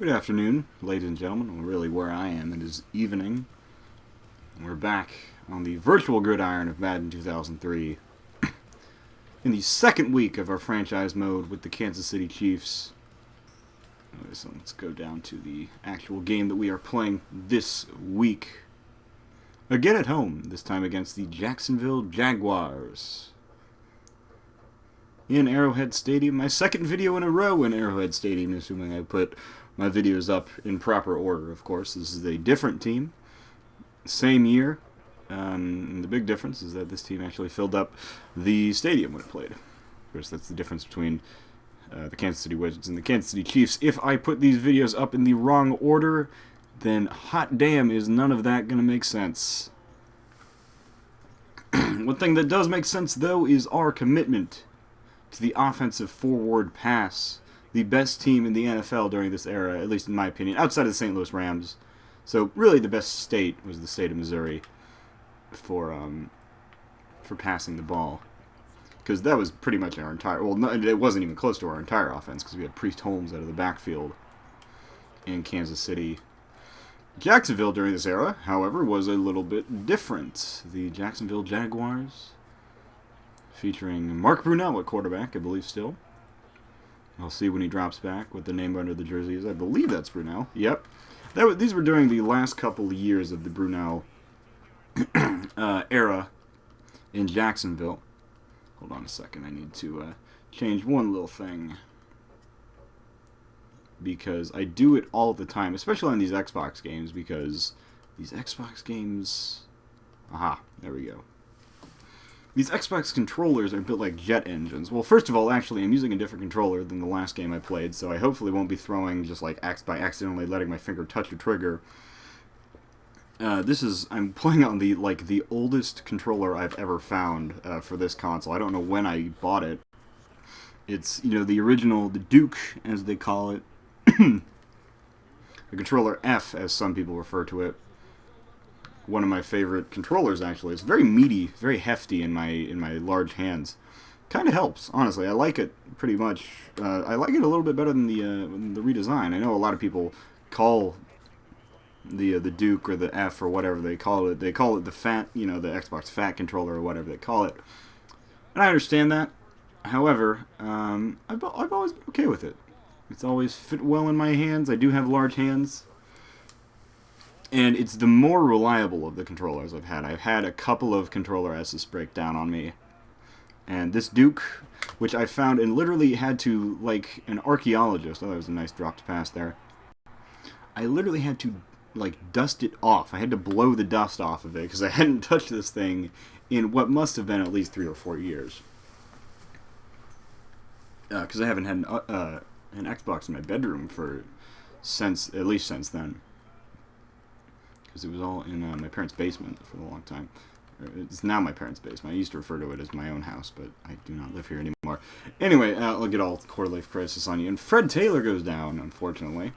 Good afternoon, ladies and gentlemen. Well, really, where I am, it is evening. We're back on the virtual gridiron of Madden 2003 in the second week of our franchise mode with the Kansas City Chiefs. So let's go down to the actual game that we are playing this week. Again at home, this time against the Jacksonville Jaguars. In Arrowhead Stadium, my second video in a row in Arrowhead Stadium, assuming I put my videos up in proper order, of course. This is a different team, same year, and the big difference is that this team actually filled up the stadium when it played. Of course, that's the difference between the Kansas City Wizards and the Kansas City Chiefs. If I put these videos up in the wrong order, then hot damn is none of that going to make sense. One thing that does make sense, though, is our commitment to the offensive forward pass. The best team in the NFL during this era, at least in my opinion, outside of the St. Louis Rams. So really the best state was the state of Missouri for passing the ball. Because that was pretty much our entire, well, no, it wasn't even close to our entire offense, because we had Priest Holmes out of the backfield in Kansas City. Jacksonville during this era, however, was a little bit different. The Jacksonville Jaguars, featuring Mark Brunell at quarterback, I believe still. I'll see when he drops back what the name under the jersey is. I believe that's Brunell. Yep. These were during the last couple of years of the Brunell era in Jacksonville. Hold on a second. I need to change one little thing, because I do it all the time, especially on these Xbox games, because these Xbox games... Aha, there we go. These Xbox controllers are built like jet engines. Well, first of all, actually, I'm using a different controller than the last game I played, so I hopefully won't be throwing just like by accidentally letting my finger touch a trigger. I'm playing on the oldest controller I've ever found for this console. I don't know when I bought it. It's, the original, the Duke, as they call it. The controller F, as some people refer to it. One of my favorite controllers, actually. It's very meaty, very hefty in my large hands. Kind of helps, honestly. I like it pretty much. I like it a little bit better than the redesign. I know a lot of people call the Duke or the F or whatever they call it. They call it the fat, the Xbox Fat controller or whatever they call it. And I understand that. However, I've always been okay with it. It's always fit well in my hands. I do have large hands. And it's the more reliable of the controllers I've had. I've had a couple of controller S's break down on me. And this Duke, which I found and literally had to, like an archaeologist, oh, that was a nice drop to pass there. I literally had to, dust it off. I had to blow the dust off of it because I hadn't touched this thing in what must have been at least 3 or 4 years. Because I haven't had an Xbox in my bedroom at least since then. Because it was all in my parents' basement for a long time. It's now my parents' basement. I used to refer to it as my own house, but I do not live here anymore. Anyway, I'll get all quarter-life crisis on you. And Fred Taylor goes down, unfortunately.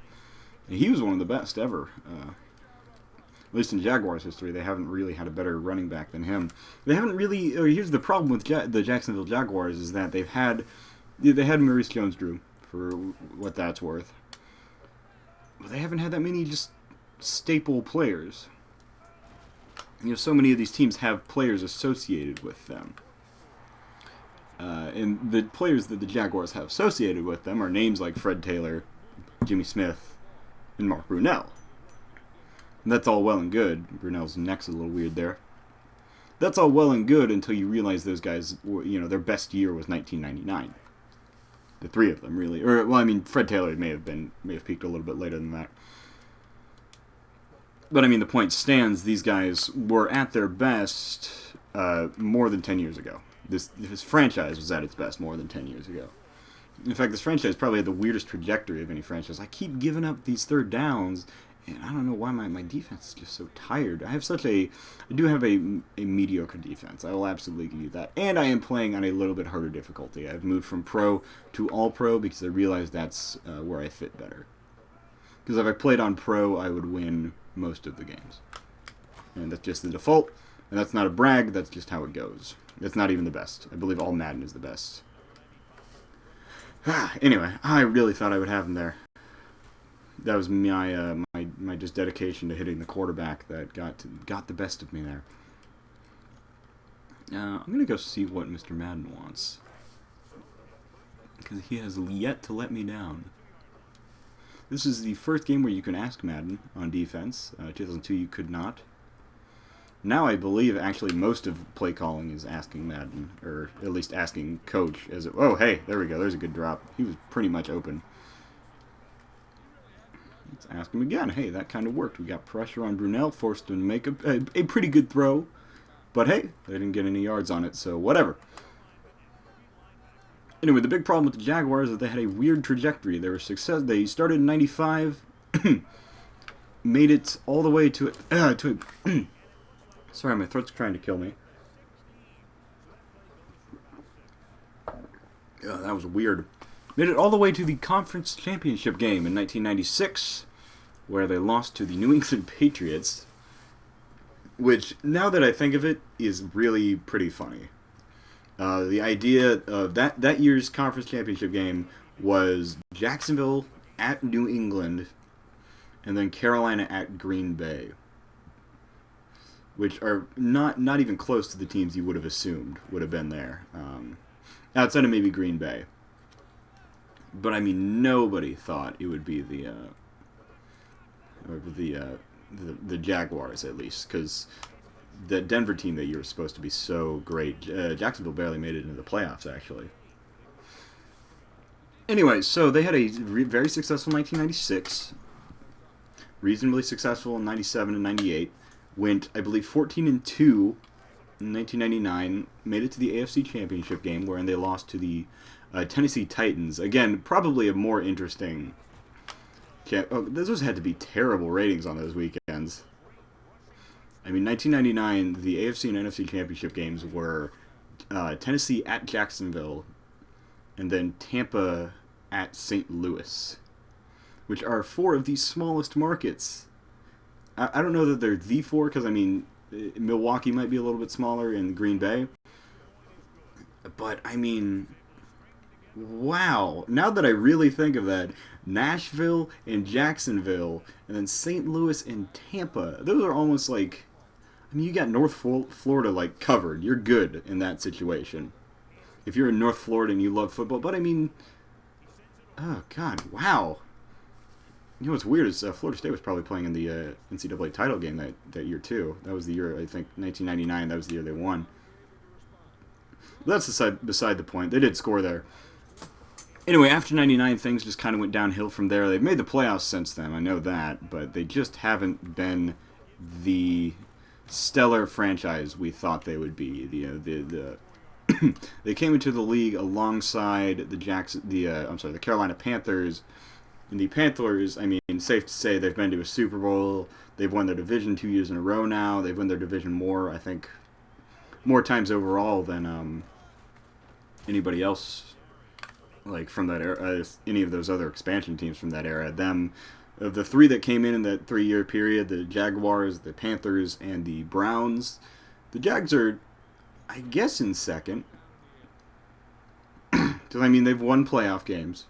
He was one of the best ever. At least in Jaguars history, they haven't really had a better running back than him. They haven't really... here's the problem with the Jacksonville Jaguars, is that they had Maurice Jones-Drew, for what that's worth. But they haven't had that many just staple players. So many of these teams have players associated with them. And the players that the Jaguars have associated with them are names like Fred Taylor, Jimmy Smith, and Mark Brunell. And that's all well and good. Brunell's neck's a little weird there. That's all well and good until you realize those guys, their best year was 1999. The three of them, really. Or, well, I mean, Fred Taylor may have peaked a little bit later than that. But, I mean, the point stands, these guys were at their best more than 10 years ago. This franchise was at its best more than 10 years ago. In fact, this franchise probably had the weirdest trajectory of any franchise. I keep giving up these third downs, and I don't know why my defense is just so tired. I do have a mediocre defense. I will absolutely give you that. And I am playing on a little bit harder difficulty. I've moved from Pro to All-Pro because I realize that's where I fit better. Because if I played on Pro, I would win most of the games. And that's just the default. And that's not a brag, that's just how it goes. It's not even the best. I believe all Madden is the best. Anyway, I really thought I would have him there. That was my just dedication to hitting the quarterback that got the best of me there. I'm gonna go see what Mr. Madden wants, because he has yet to let me down. This is the first game where you can ask Madden on defense. 2002 you could not. Now I believe actually most of play calling is asking Madden, or at least asking coach. Oh hey, there we go. There's a good drop. He was pretty much open. Let's ask him again. Hey, that kind of worked. We got pressure on Brunel, forced him to make a pretty good throw. But hey, they didn't get any yards on it, so whatever. Anyway, the big problem with the Jaguars is that they had a weird trajectory. They started in '95, made it all the way to sorry, my throat's trying to kill me. Yeah, that was weird. Made it all the way to the conference championship game in 1996, where they lost to the New England Patriots, which, now that I think of it, is really pretty funny. The idea of that year's conference championship game was Jacksonville at New England, and then Carolina at Green Bay, which are not even close to the teams you would have assumed would have been there, outside of maybe Green Bay. But I mean, nobody thought it would be the Jaguars, at least, because the Denver team that year was supposed to be so great. Jacksonville barely made it into the playoffs, actually. Anyway, so they had a very successful 1996, reasonably successful in 97 and 98. Went, I believe, 14-2 in 1999. Made it to the AFC Championship game, wherein they lost to the Tennessee Titans. Again, probably a more interesting. Those had to be terrible ratings on those weekends. I mean, 1999, the AFC and NFC Championship games were Tennessee at Jacksonville, and then Tampa at St. Louis, which are four of the smallest markets. I don't know that they're the four, because, I mean, Milwaukee might be a little bit smaller, and Green Bay. But, I mean, wow. Now that I really think of that, Nashville and Jacksonville, and then St. Louis and Tampa, those are almost like, I mean, you got North Florida, like, covered. You're good in that situation. If you're in North Florida and you love football. But, I mean, oh, God, wow. You know what's weird is Florida State was probably playing in the NCAA title game that year, too. That was the year, I think, 1999, that was the year they won. But that's beside the point. They did score there. Anyway, after 99, things just kind of went downhill from there. They've made the playoffs since then, I know that, but they just haven't been the stellar franchise we thought they would be. They came into the league alongside the Carolina Panthers. And the Panthers, I mean, safe to say they've been to a Super Bowl. They've won their division 2 years in a row now. They've won their division more times overall than anybody else, like from that era, any of those other expansion teams from that era. Of the three that came in that 3-year period, the Jaguars, the Panthers, and the Browns, the Jags are, I guess, in second. Because, I mean, they've won playoff games.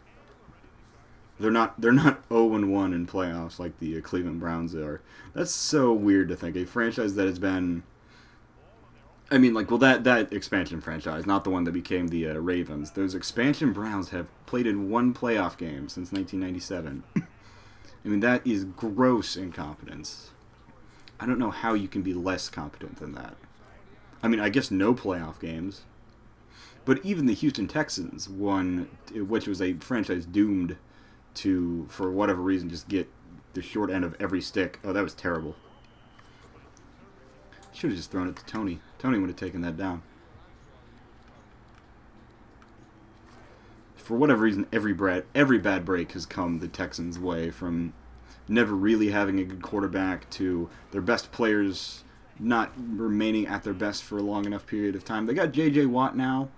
They're not 0-1 in playoffs like the Cleveland Browns are. That's so weird to think. A franchise that has been, I mean, like, well, that expansion franchise, not the one that became the Ravens. Those expansion Browns have played in one playoff game since 1997. I mean, that is gross incompetence. I don't know how you can be less competent than that. I mean, I guess no playoff games. But even the Houston Texans won, which was a franchise doomed to, for whatever reason, just get the short end of every stick. Oh, that was terrible. Should have just thrown it to Tony. Tony would have taken that down. For whatever reason, every bad break has come the Texans' way, from never really having a good quarterback to their best players not remaining at their best for a long enough period of time. They got J.J. Watt now,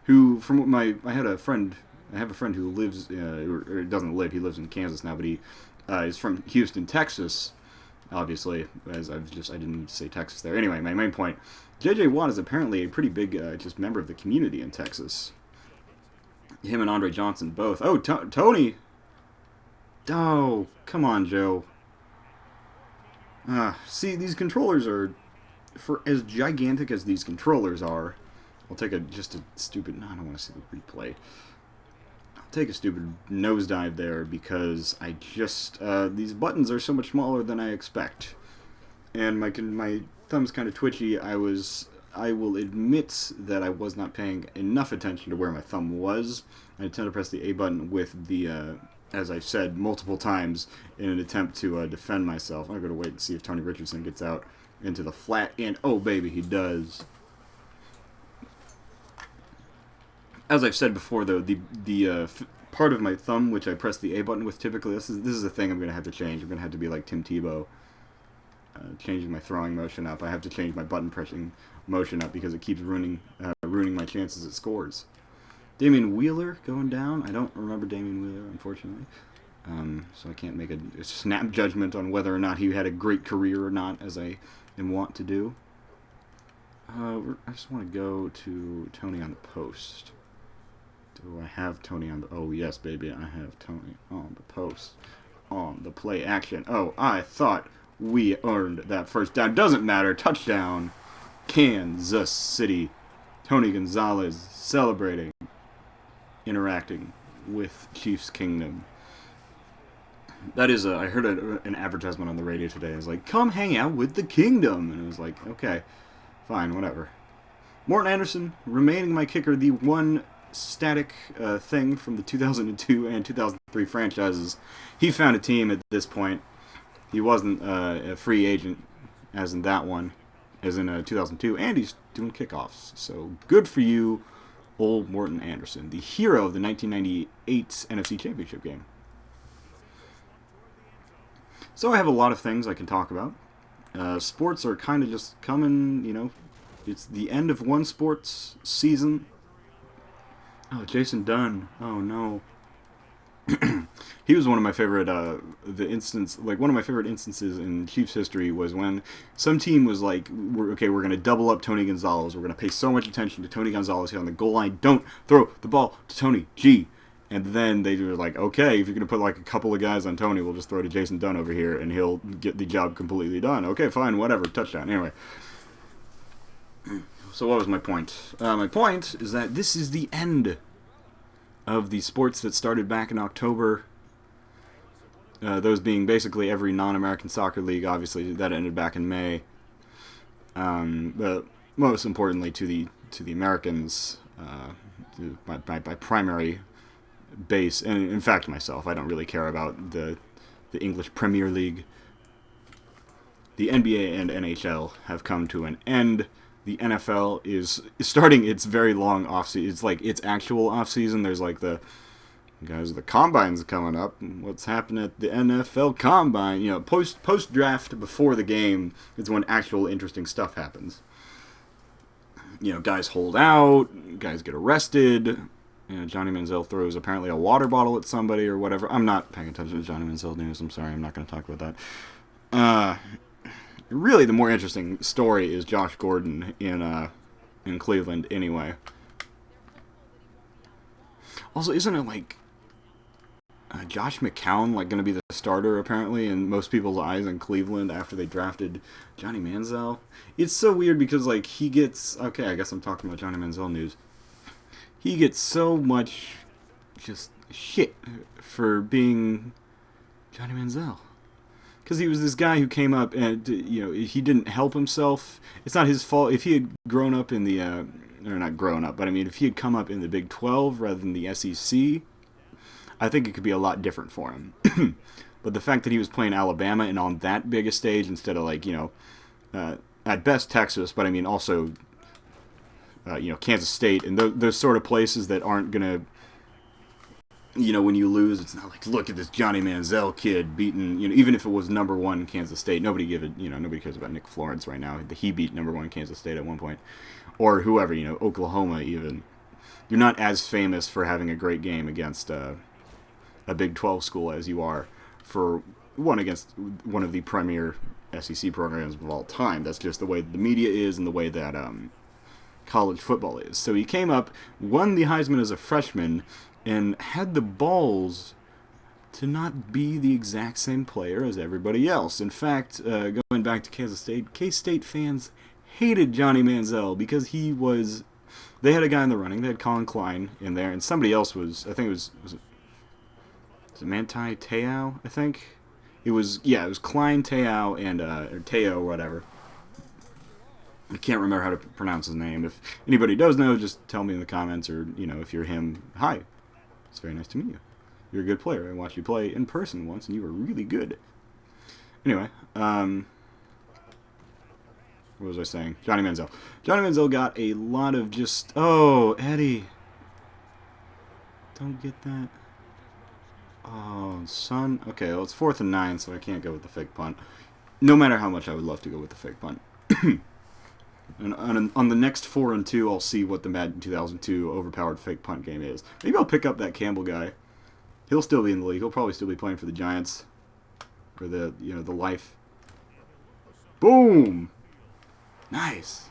who, I have a friend who lives, or doesn't live, he lives in Kansas now, but he is from Houston, Texas, obviously, as I didn't need to say Texas there. Anyway, my main point, J.J. Watt is apparently a pretty big, just member of the community in Texas. Him and Andre Johnson both. Oh, Tony! Oh, come on, Joe. See, these controllers are, for as gigantic as these controllers are, I'll take just a stupid, no, I don't want to see the replay. I'll take a stupid nosedive there because I just, these buttons are so much smaller than I expect. And my thumb's kind of twitchy. I will admit that I was not paying enough attention to where my thumb was. I tend to press the A button with the, as I've said multiple times, in an attempt to defend myself. I'm going to wait and see if Tony Richardson gets out into the flat, and oh baby, he does. As I've said before, though, the part of my thumb which I press the A button with typically, this is a thing I'm going to have to change. I'm going to have to be like Tim Tebow, changing my throwing motion up. I have to change my button pressing motion up because it keeps ruining my chances at scores. Damian Wheeler going down. I don't remember Damian Wheeler, unfortunately. So I can't make a snap judgment on whether or not he had a great career or not, as I am wont to do. I just want to go to Tony on the post. Do I have Tony on the... Oh, yes, baby, I have Tony on the post. On the play action. Oh, I thought we earned that first down. Doesn't matter. Touchdown. Kansas City. Tony Gonzalez celebrating. Interacting with Chiefs Kingdom. That is, I heard an advertisement on the radio today. It was like, come hang out with the Kingdom. And it was like, okay, fine, whatever. Morton Anderson, remaining my kicker, the one static thing from the 2002 and 2003 franchises. He found a team at this point. He wasn't a free agent, as in that one, as in 2002, and he's doing kickoffs. So good for you, old Morton Anderson, the hero of the 1998 NFC Championship game. So I have a lot of things I can talk about. Sports are kind of just coming, you know, it's the end of one sports season. Oh, Jason Dunn. Oh, no. He was one of my favorite, one of my favorite instances in Chiefs history was when some team was like, we're going to double up Tony Gonzalez. We're going to pay so much attention to Tony Gonzalez here on the goal line. Don't throw the ball to Tony G. And then they were like, okay, if you're going to put like a couple of guys on Tony, we'll just throw to Jason Dunn over here and he'll get the job completely done. Okay, fine, whatever, touchdown. Anyway. So what was my point? My point is that this is the end of the sports that started back in October. Those being basically every non-American soccer league. Obviously, that ended back in May. But most importantly, to the Americans, my primary base, and in fact myself, I don't really care about the English Premier League. The NBA and NHL have come to an end. The NFL is starting its very long off-season. It's like its actual off-season. There's like the Combine's coming up. What's happening at the NFL Combine? You know, post-draft before the game is when actual interesting stuff happens. You know, guys hold out. Guys get arrested. You know, Johnny Manziel throws apparently a water bottle at somebody or whatever. I'm not paying attention to Johnny Manziel news. I'm sorry. I'm not going to talk about that. Really, the more interesting story is Josh Gordon in Cleveland. Anyway, also, isn't it like Josh McCown like going to be the starter apparently in most people's eyes in Cleveland after they drafted Johnny Manziel? It's so weird because like he gets I guess I'm talking about Johnny Manziel news. He gets so much just shit for being Johnny Manziel. Because he was this guy who came up and, you know, he didn't help himself. It's not his fault. If he had grown up in the, or not grown up, but I mean, if he had come up in the Big 12 rather than the SEC, I think it could be a lot different for him. But the fact that he was playing Alabama and on that big a stage instead of, like, you know, at best Texas, but I mean also, you know, Kansas State and those sort of places that aren't going to, you know, when you lose, it's not like, look at this Johnny Manziel kid beating, you know, even if it was number one Kansas State, nobody cares about Nick Florence right now. He beat number one Kansas State at one point. Or whoever, you know, Oklahoma even. You're not as famous for having a great game against a Big 12 school as you are for against one of the premier SEC programs of all time. That's just the way the media is and the way that college football is. So he came up, won the Heisman as a freshman, and had the balls to not be the exact same player as everybody else. In fact, going back to Kansas State, K-State fans hated Johnny Manziel because he was... They had a guy in the running. They had Colin Klein in there, and somebody else was... I think it was it Manti Te'o, I think? It was Klein, Te'o, and... or Te'o, whatever. I can't remember how to pronounce his name. If anybody does know, just tell me in the comments, or, if you're him, hi. It's very nice to meet you. You're a good player. I watched you play in person once, and you were really good. Anyway, what was I saying? Johnny Manziel. Johnny Manziel got a lot of just... Oh, Eddie. Don't get that. Oh, son. Okay, well, it's 4th and 9, so I can't go with the fake punt. No matter how much I would love to go with the fake punt. And on the next 4 and 2, I'll see what the Madden 2002 overpowered fake punt game is. Maybe I'll pick up that Campbell guy. He'll still be in the league. He'll probably still be playing for the Giants. Or the Life. Boom! Nice!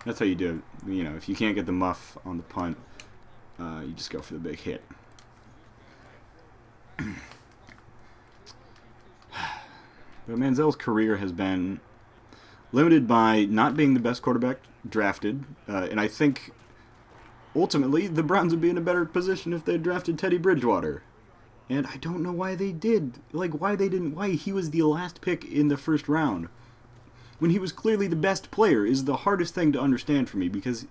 That's how you do it. If you can't get the muff on the punt, you just go for the big hit. But Manziel's career has been limited by not being the best quarterback drafted, and I think ultimately the Browns would be in a better position if they drafted Teddy Bridgewater. And I don't know why they did. Why he was the last pick in the first round when he was clearly the best player is the hardest thing to understand for me, because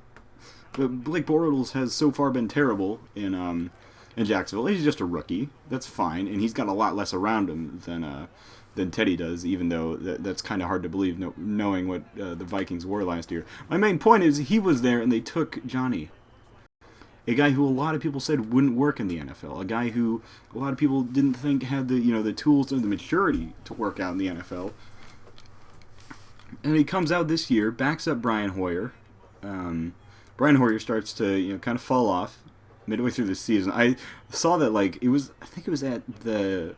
Blake Bortles has so far been terrible in Jacksonville. He's just a rookie. That's fine, and he's got a lot less around him than Teddy does, even though that's kind of hard to believe knowing what the Vikings were last year. My main point is he was there and they took Johnny. A guy who a lot of people said wouldn't work in the NFL. A guy who a lot of people didn't think had the tools and the maturity to work out in the NFL. And he comes out this year, backs up Brian Hoyer. Brian Hoyer starts to kind of fall off midway through the season. I saw that I think it was at the...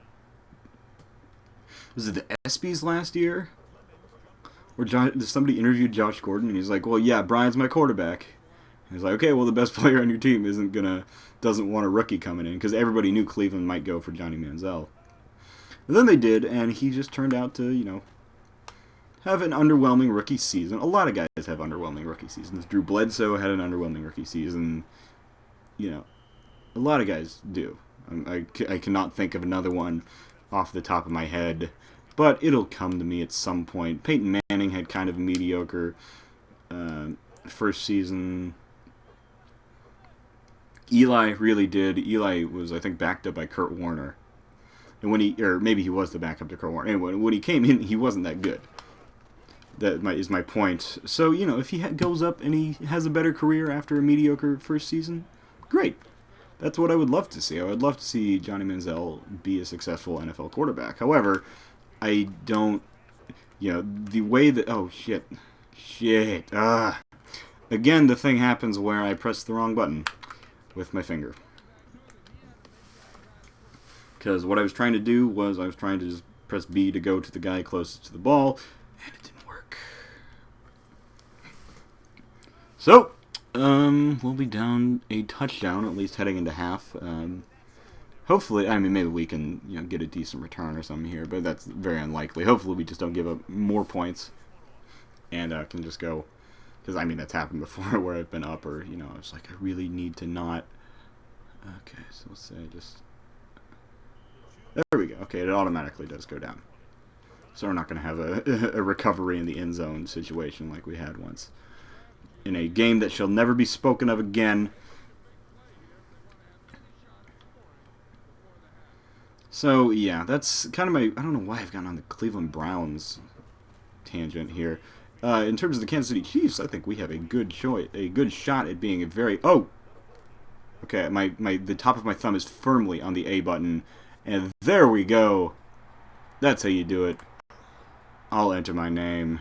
Was it the ESPYs last year? Where somebody interviewed Josh Gordon, and he's like, well, yeah, Brian's my quarterback. And he's like, okay, well, the best player on your team doesn't want a rookie coming in, because everybody knew Cleveland might go for Johnny Manziel. And then they did, and he just turned out to, have an underwhelming rookie season. A lot of guys have underwhelming rookie seasons. Drew Bledsoe had an underwhelming rookie season. A lot of guys do. I cannot think of another one off the top of my head, but it'll come to me at some point. Peyton Manning had kind of a mediocre first season. Eli really did. Eli was, I think, backed up by Kurt Warner. And maybe he was the backup to Kurt Warner. Anyway, when he came in, he wasn't that good. That is my point. So, if he goes up and he has a better career after a mediocre first season, great. That's what I would love to see. I would love to see Johnny Manziel be a successful NFL quarterback. However, I don't, the way that... Oh, shit. Again, the thing happens where I press the wrong button with my finger. Because what I was trying to do was I was trying to just press B to go to the guy closest to the ball, and it didn't work. So... we'll be down a touchdown, at least heading into half. Hopefully, maybe we can, get a decent return or something here, but that's very unlikely. Hopefully we just don't give up more points and can just go, because, that's happened before where I've been up or, I was like, I really need to not. Okay, so let's say just, there we go. Okay, it automatically does go down. So we're not going to have a recovery in the end zone situation like we had once. In a game that shall never be spoken of again. So, yeah, that's kind of I don't know why I've gotten on the Cleveland Browns tangent here. In terms of the Kansas City Chiefs, I think we have a good shot at being a very... Oh! Okay, the top of my thumb is firmly on the A button. And there we go. That's how you do it. I'll enter my name.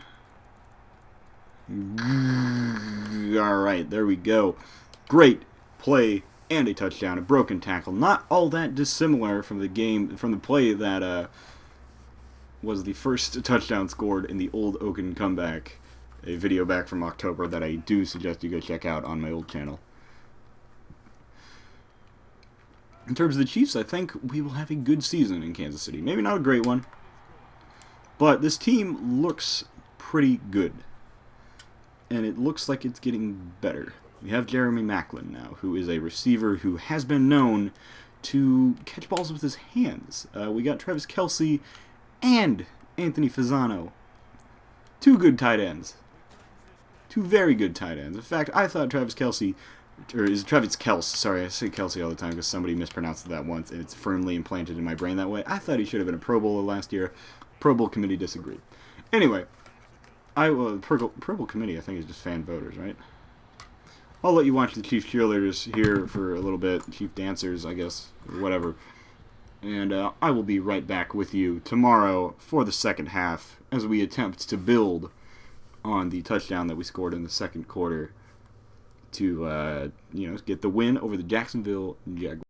Alright, there we go. Great play and a touchdown, a broken tackle. Not all that dissimilar from the play that was the first touchdown scored in the old Oaken comeback. A video back from October that I do suggest you go check out on my old channel. in terms of the Chiefs, I think we will have a good season in Kansas City. Maybe not a great one, but this team looks pretty good. And it looks like it's getting better. We have Jeremy Maclin now, who is a receiver who has been known to catch balls with his hands. We got Travis Kelce and Anthony Fasano. Two good tight ends. Two very good tight ends. In fact, I thought Travis Kelce, or is it Travis Kelce? Sorry, I say Kelce all the time because somebody mispronounced that once, and it's firmly implanted in my brain that way. I thought he should have been a Pro Bowler last year. Pro Bowl committee disagreed. Anyway, Pro Bowl committee, I think, is just fan voters, right? I'll let you watch the Chief cheerleaders here for a little bit. Chief dancers, I guess, or whatever. And I will be right back with you tomorrow for the second half as we attempt to build on the touchdown that we scored in the second quarter to, get the win over the Jacksonville Jaguars.